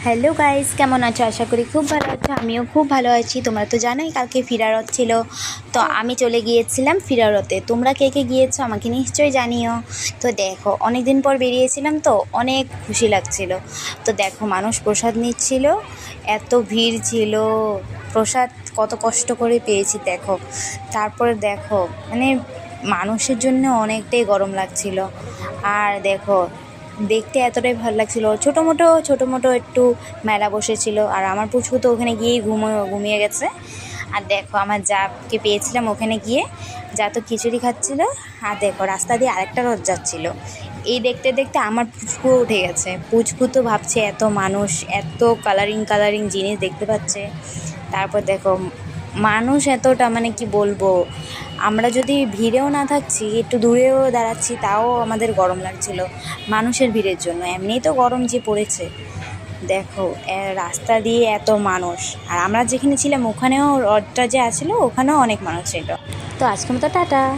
Hello guys, কেমন আছো? আশা করি খুব ভালো আছো। আমিও খুব ভালো আছি। তোমরা তো জানোই কালকে ফিরারত ছিল, তো আমি চলে গিয়েছিলাম ফিরারতে। তোমরা কে কে গিয়েছো আমাকে নিশ্চয়ই জানিও। তো দেখো, অনেক দিন পর বেরিয়েছিলাম তো অনেক খুশি লাগছিল। তো দেখো, মানুষ প্রসাদ নিচ্ছিল, এত ভিড় ছিল। প্রসাদ কত কষ্ট করে পেয়েছি দেখো। তারপরে দেখো, মানে মানুষের জন্য অনেকটাই গরম লাগছিল। আর দেখো, দেখতে এতটাই ভালো লাগছিল। ছোটো মোটো একটু মেলা বসেছিল, আর আমার পুচকু তো ওখানে গিয়েই ঘুমিয়ে গেছে। আর দেখো, আমার যাকে পেয়েছিলাম ওখানে গিয়ে, যা তো খিচুড়ি খাচ্ছিল। আর দেখো, রাস্তা দিয়ে আরেকটা রথ যাচ্ছিল। এই দেখতে দেখতে আমার পুচকুও উঠে গেছে। পুচকু তো ভাবছে এত মানুষ, এত কালারিং কালারিং জিনিস দেখতে পাচ্ছে। তারপর দেখো, মানুষ এতটা, মানে কি বলবো, আমরা যদি ভিড়েও না থাকছি, একটু দূরেও দাঁড়াচ্ছি, তাও আমাদের গরম লাগছিল মানুষের ভিড়ের জন্য। এমনিই তো গরম যে পড়েছে। দেখো, রাস্তা দিয়ে এত মানুষ। আর আমরা যেখানে ছিলাম ওখানেও, রথটা যে আছিল ওখানেও অনেক মানুষ ছিল। তো আজকের মতো টাটা।